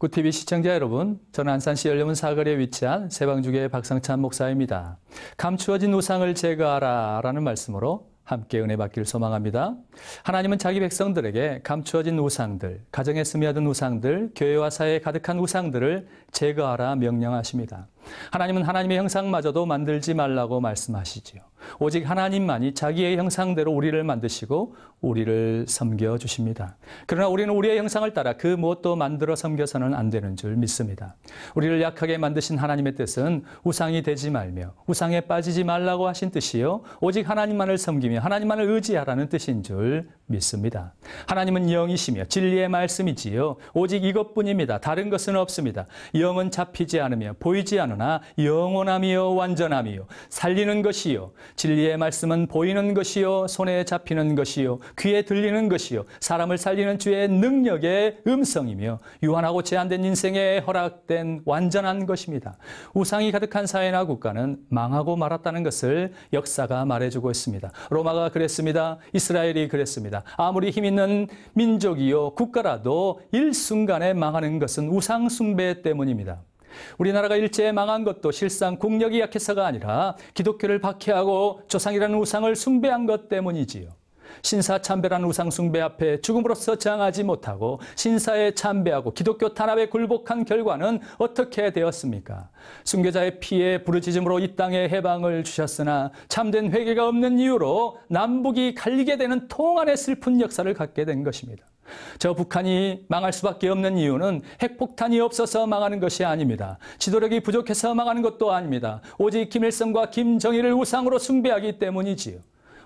구TV 시청자 여러분, 저는 안산시 연료문 사거리에 위치한 세방주교의 박상찬 목사입니다. 감추어진 우상을 제거하라 라는 말씀으로 함께 은혜 받기를 소망합니다. 하나님은 자기 백성들에게 감추어진 우상들, 가정에 스며든 우상들, 교회와 사회에 가득한 우상들을 제거하라 명령하십니다. 하나님은 하나님의 형상마저도 만들지 말라고 말씀하시지요. 오직 하나님만이 자기의 형상대로 우리를 만드시고 우리를 섬겨주십니다. 그러나 우리는 우리의 형상을 따라 그 무엇도 만들어 섬겨서는 안 되는 줄 믿습니다. 우리를 약하게 만드신 하나님의 뜻은 우상이 되지 말며 우상에 빠지지 말라고 하신 뜻이요, 오직 하나님만을 섬기며 하나님만을 의지하라는 뜻인 줄 믿습니다. 하나님은 영이시며 진리의 말씀이지요, 오직 이것뿐입니다. 다른 것은 없습니다. 영은 잡히지 않으며 보이지 않으나 영원하며 완전하며 살리는 것이요, 진리의 말씀은 보이는 것이요, 손에 잡히는 것이요, 귀에 들리는 것이요, 사람을 살리는 주의 능력의 음성이며 유한하고 제한된 인생에 허락된 완전한 것입니다. 우상이 가득한 사회나 국가는 망하고 말았다는 것을 역사가 말해주고 있습니다. 로마가 그랬습니다. 이스라엘이 그랬습니다. 아무리 힘있는 민족이요 국가라도 일순간에 망하는 것은 우상 숭배 때문입니다. 우리나라가 일제에 망한 것도 실상 국력이 약해서가 아니라 기독교를 박해하고 조상이라는 우상을 숭배한 것 때문이지요. 신사참배라는 우상 숭배 앞에 죽음으로써 저항하지 못하고 신사에 참배하고 기독교 탄압에 굴복한 결과는 어떻게 되었습니까? 순교자의 피에 부르짖음으로 이 땅에 해방을 주셨으나 참된 회개가 없는 이유로 남북이 갈리게 되는 통한의 슬픈 역사를 갖게 된 것입니다. 저 북한이 망할 수밖에 없는 이유는 핵폭탄이 없어서 망하는 것이 아닙니다. 지도력이 부족해서 망하는 것도 아닙니다. 오직 김일성과 김정일을 우상으로 숭배하기 때문이지요.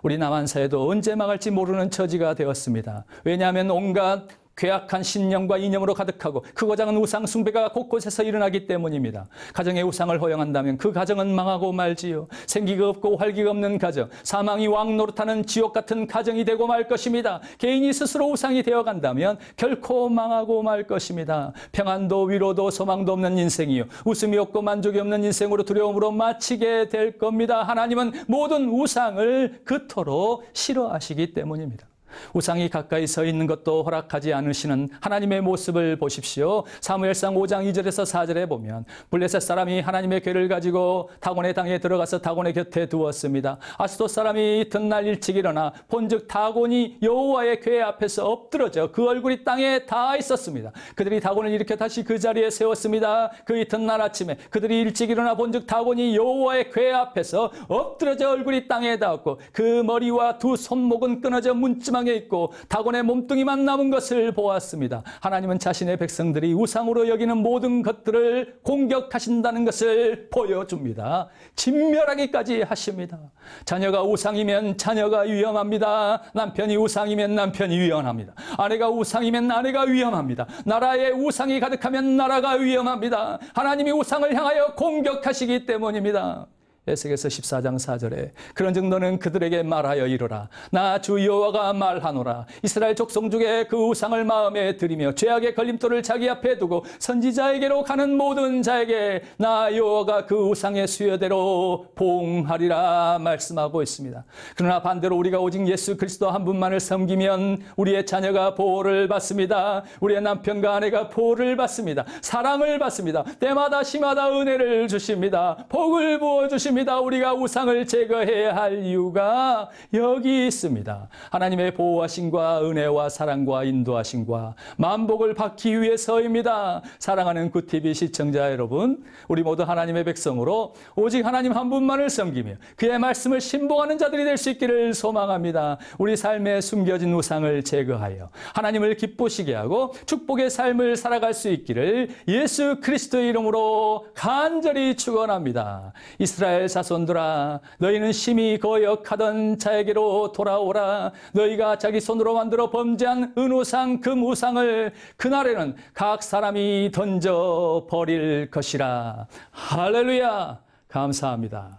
우리 남한사회도 언제 망할지 모르는 처지가 되었습니다. 왜냐하면 온갖 괴악한 신념과 이념으로 가득하고 크고 작은 우상 숭배가 곳곳에서 일어나기 때문입니다. 가정의 우상을 허용한다면 그 가정은 망하고 말지요. 생기가 없고 활기가 없는 가정, 사망이 왕노릇하는 지옥 같은 가정이 되고 말 것입니다. 개인이 스스로 우상이 되어간다면 결코 망하고 말 것입니다. 평안도 위로도 소망도 없는 인생이요, 웃음이 없고 만족이 없는 인생으로 두려움으로 마치게 될 겁니다. 하나님은 모든 우상을 그토록 싫어하시기 때문입니다. 우상이 가까이 서 있는 것도 허락하지 않으시는 하나님의 모습을 보십시오. 사무엘상 5장 2절에서 4절에 보면 블레셋 사람이 하나님의 궤를 가지고 다곤의 당에 들어가서 다곤의 곁에 두었습니다. 아스돗 사람이 이튿날 일찍 일어나 본즉 다곤이 여호와의 궤 앞에서 엎드러져 그 얼굴이 땅에 닿아 있었습니다. 그들이 다곤을 일으켜 다시 그 자리에 세웠습니다. 그 이튿날 아침에 그들이 일찍 일어나 본즉 다곤이 여호와의 궤 앞에서 엎드러져 얼굴이 땅에 닿았고 그 머리와 두 손목은 끊어져 문지방에 있고 다곤의 몸뚱이만 남은 것을 보았습니다. 하나님은 자신의 백성들이 우상으로 여기는 모든 것들을 공격하신다는 것을 보여줍니다. 진멸하기까지 하십니다. 자녀가 우상이면 자녀가 위험합니다. 남편이 우상이면 남편이 위험합니다. 아내가 우상이면 아내가 위험합니다. 나라에 우상이 가득하면 나라가 위험합니다. 하나님이 우상을 향하여 공격하시기 때문입니다. 에스겔서 14장 4절에 그런즉 너는 그들에게 말하여 이르라. 나 주 여호와가 말하노라. 이스라엘 족속 중에 그 우상을 마음에 들이며 죄악의 걸림돌을 자기 앞에 두고 선지자에게로 가는 모든 자에게 나 여호와가 그 우상의 수여대로 보응하리라 말씀하고 있습니다. 그러나 반대로 우리가 오직 예수 그리스도 한 분만을 섬기면 우리의 자녀가 보호를 받습니다. 우리의 남편과 아내가 보호를 받습니다. 사랑을 받습니다. 때마다 시마다 은혜를 주십니다. 복을 부어주십니다. 우리가 우상을 제거해야 할 이유가 여기 있습니다. 하나님의 보호하심과 은혜와 사랑과 인도하심과 만복을 받기 위해서입니다. 사랑하는 구TV 시청자 여러분, 우리 모두 하나님의 백성으로 오직 하나님 한 분만을 섬기며 그의 말씀을 신봉하는 자들이 될 수 있기를 소망합니다. 우리 삶에 숨겨진 우상을 제거하여 하나님을 기쁘시게 하고 축복의 삶을 살아갈 수 있기를 예수 그리스도의 이름으로 간절히 축원합니다. 이스라엘 자손들아, 너희는 심히 거역하던 자에게로 돌아오라. 너희가 자기 손으로 만들어 범죄한 은우상 금우상을 그날에는 각 사람이 던져 버릴 것이라. 할렐루야. 감사합니다.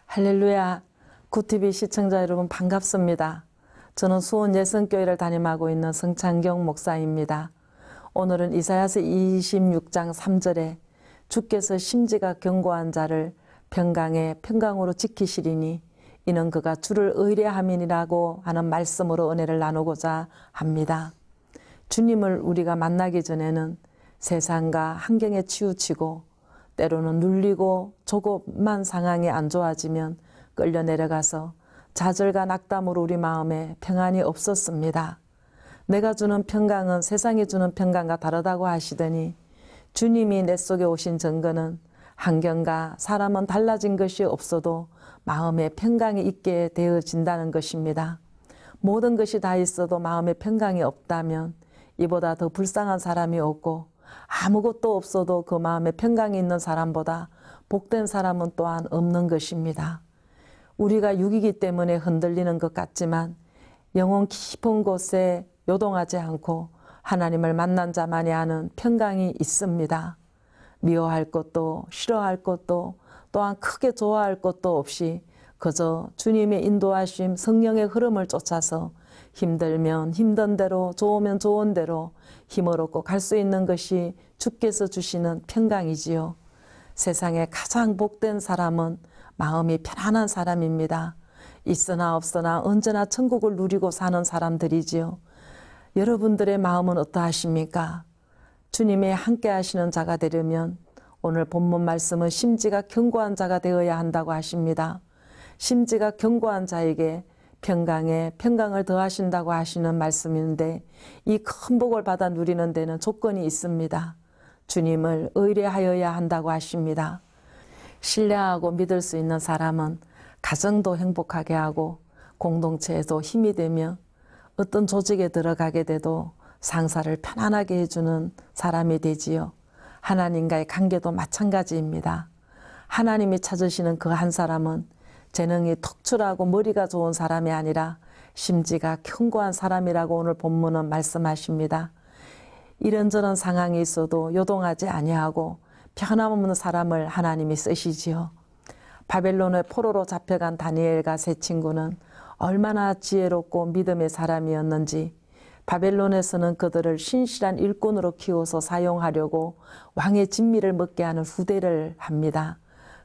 할렐루야. 구TV 시청자 여러분 반갑습니다. 저는 수원 예성교회를 담임하고 있는 성찬경 목사입니다. 오늘은 이사야서 26장 3절에 주께서 심지가 견고한 자를 평강에 평강으로 지키시리니 이는 그가 주를 의뢰함이니라고 하는 말씀으로 은혜를 나누고자 합니다. 주님을 우리가 만나기 전에는 세상과 환경에 치우치고 때로는 눌리고 조금만 상황이 안 좋아지면 끌려 내려가서 좌절과 낙담으로 우리 마음에 평안이 없었습니다. 내가 주는 평강은 세상이 주는 평강과 다르다고 하시더니 주님이 내 속에 오신 증거는 환경과 사람은 달라진 것이 없어도 마음에 평강이 있게 되어진다는 것입니다. 모든 것이 다 있어도 마음에 평강이 없다면 이보다 더 불쌍한 사람이 없고 아무것도 없어도 그 마음에 평강이 있는 사람보다 복된 사람은 또한 없는 것입니다. 우리가 육이기 때문에 흔들리는 것 같지만 영혼 깊은 곳에 요동하지 않고 하나님을 만난 자만이 아는 평강이 있습니다. 미워할 것도 싫어할 것도 또한 크게 좋아할 것도 없이 그저 주님의 인도하심 성령의 흐름을 쫓아서 힘들면 힘든 대로 좋으면 좋은 대로 힘을 얻고 갈 수 있는 것이 주께서 주시는 평강이지요. 세상에 가장 복된 사람은 마음이 편안한 사람입니다. 있으나 없으나 언제나 천국을 누리고 사는 사람들이지요. 여러분들의 마음은 어떠하십니까? 주님의 함께 하시는 자가 되려면 오늘 본문 말씀은 심지가 견고한 자가 되어야 한다고 하십니다. 심지가 견고한 자에게 평강에 평강을 더하신다고 하시는 말씀인데 이 큰 복을 받아 누리는 데는 조건이 있습니다. 주님을 의뢰하여야 한다고 하십니다. 신뢰하고 믿을 수 있는 사람은 가정도 행복하게 하고 공동체에도 힘이 되며 어떤 조직에 들어가게 돼도 상사를 편안하게 해주는 사람이 되지요. 하나님과의 관계도 마찬가지입니다. 하나님이 찾으시는 그 한 사람은 재능이 특출하고 머리가 좋은 사람이 아니라 심지가 견고한 사람이라고 오늘 본문은 말씀하십니다. 이런저런 상황이 있어도 요동하지 아니하고 변함없는 사람을 하나님이 쓰시지요. 바벨론의 포로로 잡혀간 다니엘과 세 친구는 얼마나 지혜롭고 믿음의 사람이었는지 바벨론에서는 그들을 신실한 일꾼으로 키워서 사용하려고 왕의 진미를 먹게 하는 후대를 합니다.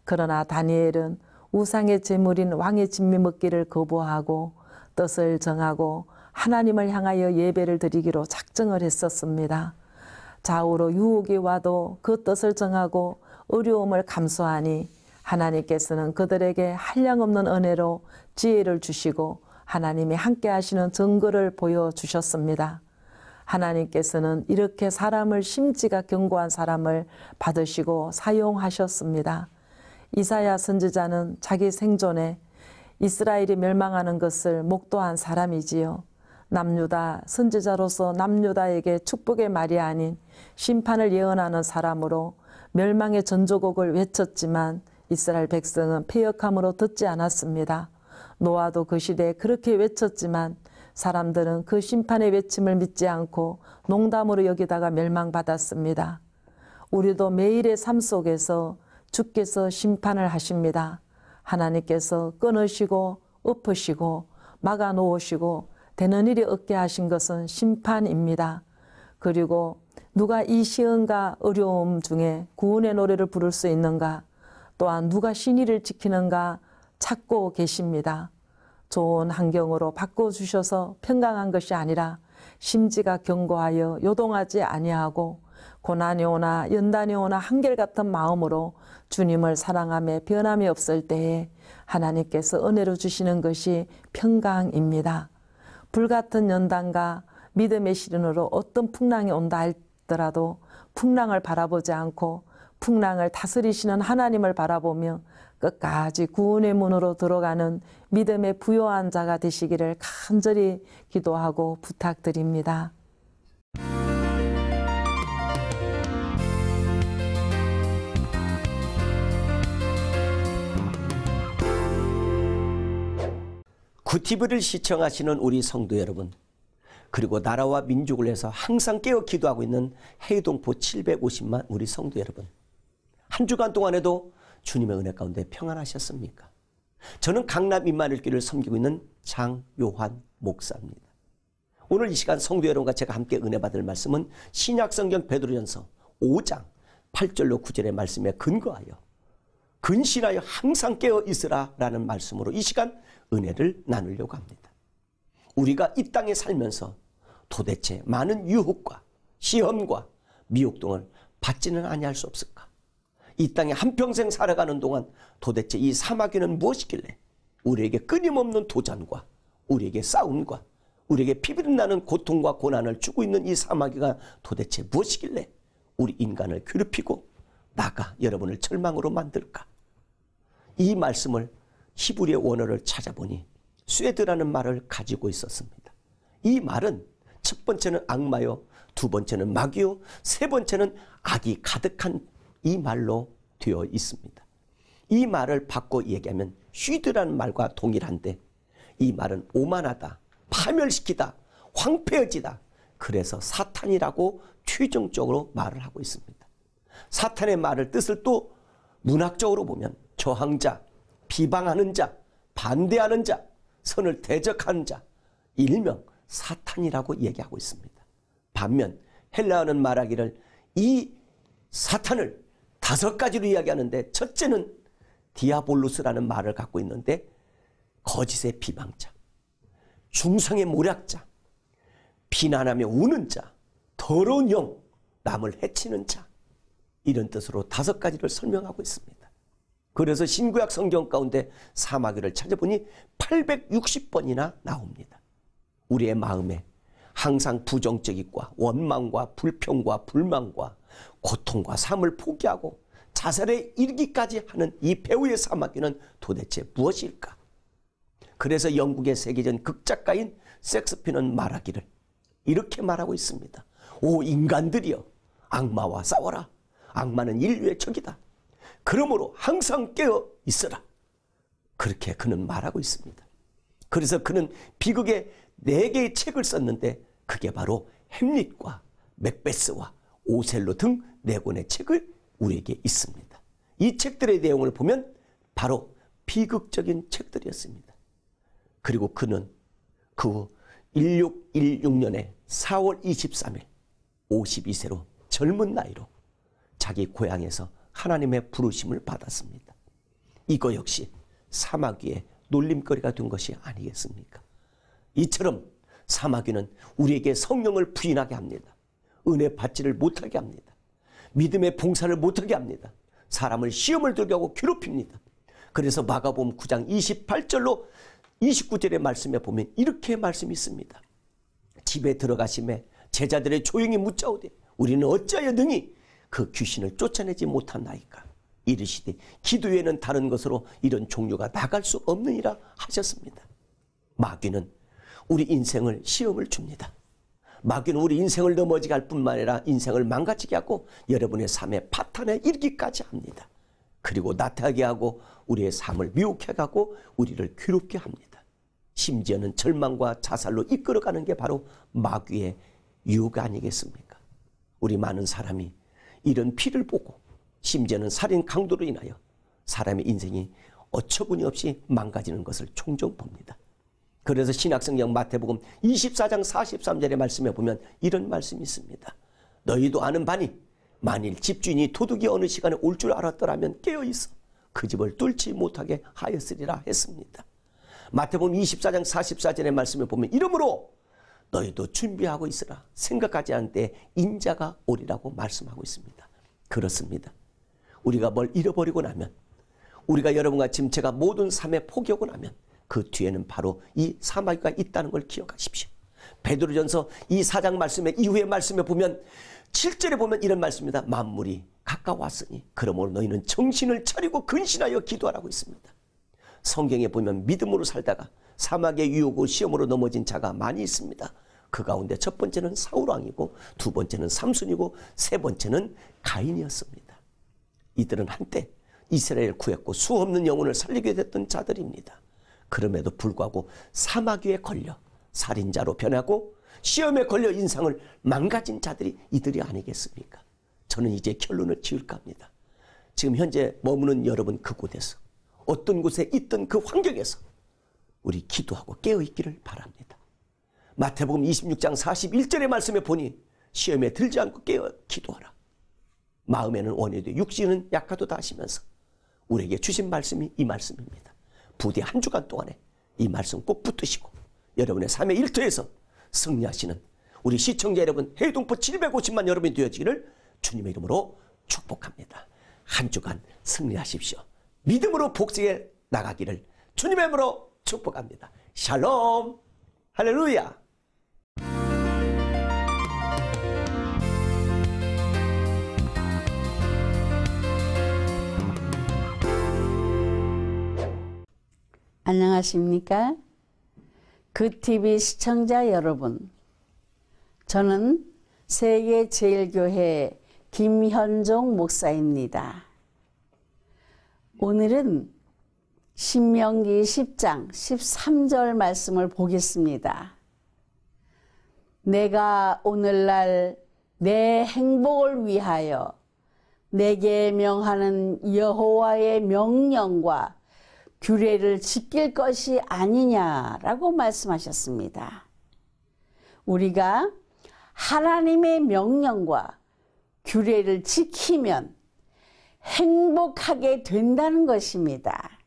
그러나 다니엘은 우상의 제물인 왕의 진미 먹기를 거부하고 뜻을 정하고 하나님을 향하여 예배를 드리기로 작정을 했었습니다. 좌우로 유혹이 와도 그 뜻을 정하고 어려움을 감수하니 하나님께서는 그들에게 한량없는 은혜로 지혜를 주시고 하나님이 함께 하시는 증거를 보여주셨습니다. 하나님께서는 이렇게 사람을 심지가 견고한 사람을 받으시고 사용하셨습니다. 이사야 선지자는 자기 생존에 이스라엘이 멸망하는 것을 목도한 사람이지요. 남유다 선지자로서 남유다에게 축복의 말이 아닌 심판을 예언하는 사람으로 멸망의 전조곡을 외쳤지만 이스라엘 백성은 패역함으로 듣지 않았습니다. 노아도 그 시대에 그렇게 외쳤지만 사람들은 그 심판의 외침을 믿지 않고 농담으로 여기다가 멸망받았습니다. 우리도 매일의 삶 속에서 주께서 심판을 하십니다. 하나님께서 끊으시고 엎으시고 막아놓으시고 되는 일이 없게 하신 것은 심판입니다. 그리고 누가 이 시험과 어려움 중에 구원의 노래를 부를 수 있는가, 또한 누가 신의를 지키는가 찾고 계십니다. 좋은 환경으로 바꿔주셔서 평강한 것이 아니라 심지가 견고하여 요동하지 아니하고 고난이 오나 연단이 오나 한결같은 마음으로 주님을 사랑하며 변함이 없을 때에 하나님께서 은혜로 주시는 것이 평강입니다. 불같은 연단과 믿음의 시련으로 어떤 풍랑이 온다 할지라도 풍랑을 바라보지 않고 풍랑을 다스리시는 하나님을 바라보며 끝까지 구원의 문으로 들어가는 믿음의 부요한 자가 되시기를 간절히 기도하고 부탁드립니다. 구티브를 시청하시는 우리 성도 여러분, 그리고 나라와 민족을 위해서 항상 깨어 기도하고 있는 해동포 750만 우리 성도 여러분, 한 주간 동안에도 주님의 은혜 가운데 평안하셨습니까? 저는 강남 임마누엘교회를 섬기고 있는 장요한 목사입니다. 오늘 이 시간 성도 여러분과 제가 함께 은혜 받을 말씀은 신약성경 베드로전서 5장 8절로 9절의 말씀에 근거하여 근신하여 항상 깨어 있으라 라는 말씀으로 이 시간 은혜를 나누려고 합니다. 우리가 이 땅에 살면서 도대체 많은 유혹과 시험과 미혹 등을 받지는 아니할 수 없을까? 이 땅에 한평생 살아가는 동안 도대체 이 사마귀는 무엇이길래 우리에게 끊임없는 도전과 우리에게 싸움과 우리에게 피비린나는 고통과 고난을 주고 있는 이 사마귀가 도대체 무엇이길래 우리 인간을 괴롭히고 나가 여러분을 절망으로 만들까? 이 말씀을 히브리의 원어를 찾아보니 쇠드라는 말을 가지고 있었습니다. 이 말은 첫 번째는 악마요, 두 번째는 마귀요, 세 번째는 악이 가득한 이 말로 되어 있습니다. 이 말을 바꿔 얘기하면 휘드라는 말과 동일한데 이 말은 오만하다, 파멸시키다, 황폐해지다. 그래서 사탄이라고 최종적으로 말을 하고 있습니다. 사탄의 말을 뜻을 또 문학적으로 보면 저항자, 비방하는 자, 반대하는 자, 선을 대적하는 자, 일명 사탄이라고 얘기하고 있습니다. 반면 헬라어는 말하기를 이 사탄을 5가지로 이야기하는데 첫째는 디아볼로스라는 말을 갖고 있는데 거짓의 비방자, 중상의 모략자, 비난하며 우는 자, 더러운 영, 남을 해치는 자, 이런 뜻으로 5가지를 설명하고 있습니다. 그래서 신구약 성경 가운데 사마귀를 찾아보니 860번이나 나옵니다. 우리의 마음에 항상 부정적이고 원망과 불평과 불만과 고통과 삶을 포기하고 자살에 이르기까지 하는 이 배후의 사마귀는 도대체 무엇일까? 그래서 영국의 세계적인 극작가인 섹스피어는 말하기를 이렇게 말하고 있습니다. 오 인간들이여, 악마와 싸워라. 악마는 인류의 적이다. 그러므로 항상 깨어 있어라. 그렇게 그는 말하고 있습니다. 그래서 그는 비극의 4개의 책을 썼는데 그게 바로 햄릿과 맥베스와 오셀로 등 4권의 책을 우리에게 있습니다. 이 책들의 내용을 보면 바로 비극적인 책들이었습니다. 그리고 그는 그 1616년에 4월 23일 52세로 젊은 나이로 자기 고향에서 하나님의 부르심을 받았습니다. 이거 역시 사마귀의 놀림거리가 된 것이 아니겠습니까? 이처럼 사마귀는 우리에게 성령을 부인하게 합니다. 은혜 받지를 못하게 합니다. 믿음의 봉사를 못하게 합니다. 사람을 시험을 들게 하고 괴롭힙니다. 그래서 마가복음 9장 28절로 29절의 말씀에 보면 이렇게 말씀이 있습니다. 집에 들어가심에 제자들의 조용히 묻자오되 우리는 어찌하여 능히 그 귀신을 쫓아내지 못한나이까? 이르시되 기도 외에는 다른 것으로 이런 종류가 나갈 수 없느니라 하셨습니다. 마귀는 우리 인생을 시험을 줍니다. 마귀는 우리 인생을 넘어지게 할 뿐만 아니라 인생을 망가지게 하고 여러분의 삶의 파탄에 이르기까지 합니다. 그리고 나타나게 하고 우리의 삶을 미혹해 가고 우리를 괴롭게 합니다. 심지어는 절망과 자살로 이끌어가는 게 바로 마귀의 유혹 아니겠습니까? 우리 많은 사람이 이런 피를 보고 심지어는 살인 강도로 인하여 사람의 인생이 어처구니 없이 망가지는 것을 종종 봅니다. 그래서 신약성경 마태복음 24장 43절의 말씀에 보면 이런 말씀이 있습니다. 너희도 아는 바니 만일 집주인이 도둑이 어느 시간에 올 줄 알았더라면 깨어있어 그 집을 뚫지 못하게 하였으리라 했습니다. 마태복음 24장 44절의 말씀에 보면 이러므로 너희도 준비하고 있으라. 생각하지 않을 때 인자가 오리라고 말씀하고 있습니다. 그렇습니다. 우리가 뭘 잃어버리고 나면 우리가 여러분과 지금 제가 모든 삶에 포기하고 나면 그 뒤에는 바로 이 사마귀가 있다는 걸 기억하십시오. 베드로전서 이 4장 말씀에 이후의 말씀에 보면 7절에 보면 이런 말씀입니다. 만물이 가까웠으니 그러므로 너희는 정신을 차리고 근신하여 기도하라고 있습니다. 성경에 보면 믿음으로 살다가 사막의 유혹과 시험으로 넘어진 자가 많이 있습니다. 그 가운데 첫 번째는 사울왕이고 두 번째는 삼손이고 세 번째는 가인이었습니다. 이들은 한때 이스라엘을 구했고 수없는 영혼을 살리게 됐던 자들입니다. 그럼에도 불구하고 사마귀에 걸려 살인자로 변하고 시험에 걸려 인상을 망가진 자들이 이들이 아니겠습니까? 저는 이제 결론을 지을까 합니다. 지금 현재 머무는 여러분 그곳에서 어떤 곳에 있던 그 환경에서 우리 기도하고 깨어있기를 바랍니다. 마태복음 26장 41절의 말씀에 보니 시험에 들지 않고 깨어 기도하라. 마음에는 원해도 육신은 약하도다 하시면서 우리에게 주신 말씀이 이 말씀입니다. 부디 한 주간 동안에 이 말씀 꼭 붙드시고 여러분의 삶의 일터에서 승리하시는 우리 시청자 여러분, 해동포 750만 여러분이 되어지기를 주님의 이름으로 축복합니다. 한 주간 승리하십시오. 믿음으로 복수에 나가기를 주님의 이름으로 축복합니다. 샬롬, 할렐루야. 안녕하십니까? 그TV 시청자 여러분, 저는 세계제일교회 김현종 목사입니다. 오늘은 신명기 10장 13절 말씀을 보겠습니다. 내가 오늘날 내 행복을 위하여 내게 명하는 여호와의 명령과 규례를 지킬 것이 아니냐라고 말씀하셨습니다. 우리가 하나님의 명령과 규례를 지키면 행복하게 된다는 것입니다.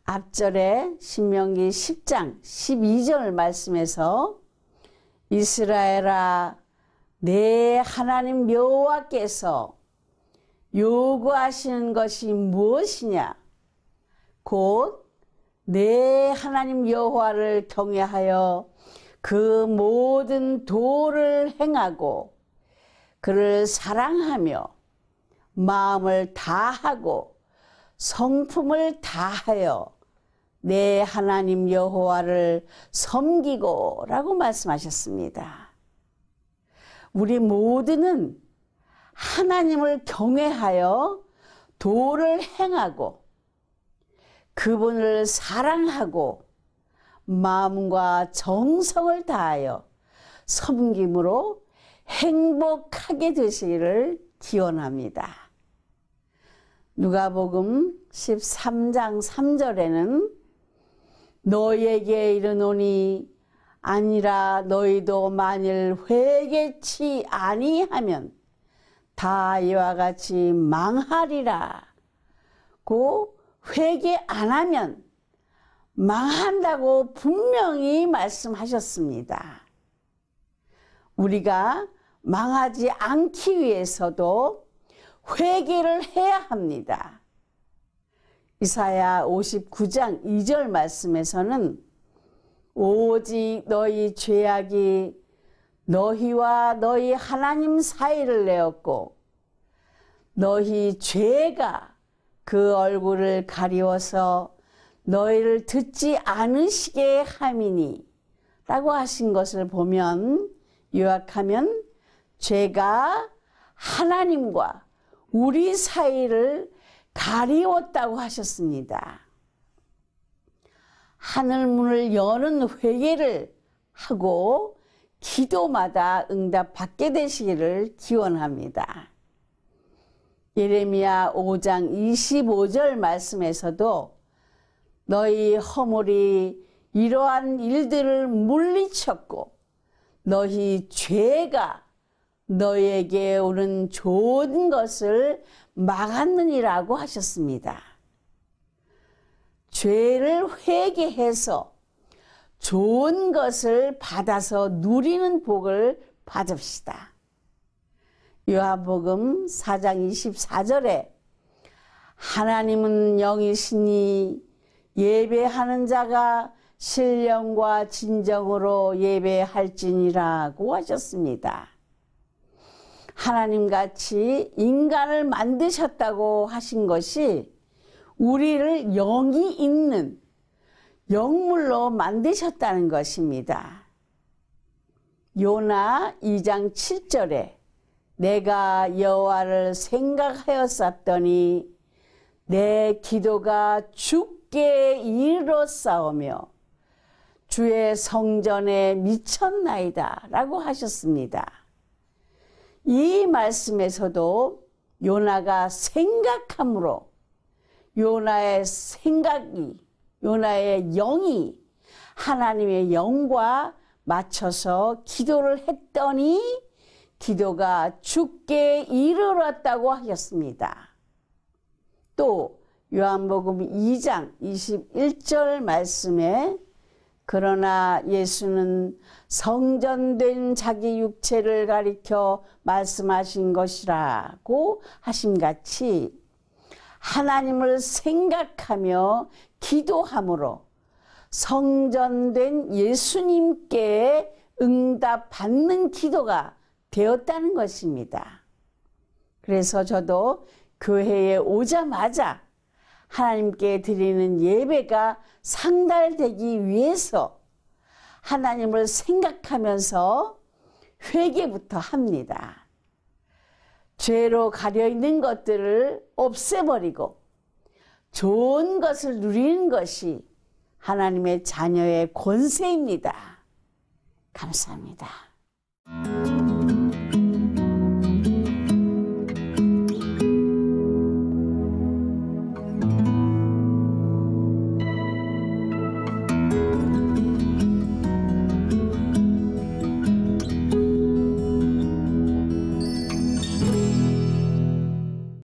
앞절에 신명기 10장 12절 말씀에서 이스라엘아, 내 하나님 여호와께서 요구하시는 것이 무엇이냐? 곧 내 하나님 여호와를 경외하여 그 모든 도를 행하고 그를 사랑하며 마음을 다하고 성품을 다하여 내 하나님 여호와를 섬기고 라고 말씀하셨습니다. 우리 모두는 하나님을 경외하여 도를 행하고 그분을 사랑하고 마음과 정성을 다하여 섬김으로 행복하게 되시기를 기원합니다. 누가복음 13장 3절에는 너희에게 이르노니 아니라 너희도 만일 회개치 아니하면 다 이와 같이 망하리라. 고 회개 안 하면 망한다고 분명히 말씀하셨습니다. 우리가 망하지 않기 위해서도 회개를 해야 합니다. 이사야 59장 2절 말씀에서는 오직 너희 죄악이 너희와 너희 하나님 사이를 내었고 너희 죄가 그 얼굴을 가리워서 너희를 듣지 않으시게 함이니 라고 하신 것을 보면 요약하면 죄가 하나님과 우리 사이를 가리웠다고 하셨습니다. 하늘문을 여는 회개를 하고 기도마다 응답받게 되시기를 기원합니다. 예레미야 5장 25절 말씀에서도 너희 허물이 이러한 일들을 물리쳤고 너희 죄가 너희에게 오는 좋은 것을 막았느니라고 하셨습니다. 죄를 회개해서 좋은 것을 받아서 누리는 복을 받읍시다. 요한복음 4장 24절에 하나님은 영이시니 예배하는 자가 신령과 진정으로 예배할지니라고 하셨습니다. 하나님같이 인간을 만드셨다고 하신 것이 우리를 영이 있는 영물로 만드셨다는 것입니다. 요나 2장 7절에 내가 여호와를 생각하였었더니 내 기도가 주께 이르렀사오며 주의 성전에 미쳤나이다 라고 하셨습니다. 이 말씀에서도 요나가 생각함으로 요나의 생각이 요나의 영이 하나님의 영과 맞춰서 기도를 했더니 기도가 주께 이르렀다고 하셨습니다. 또 요한복음 2장 21절 말씀에 그러나 예수는 성전된 자기 육체를 가리켜 말씀하신 것이라고 하심같이 하나님을 생각하며 기도함으로 성전된 예수님께 응답받는 기도가 되었다는 것입니다. 그래서 저도 교회에 오자마자 하나님께 드리는 예배가 상달되기 위해서 하나님을 생각하면서 회개부터 합니다. 죄로 가려있는 것들을 없애버리고 좋은 것을 누리는 것이 하나님의 자녀의 권세입니다. 감사합니다.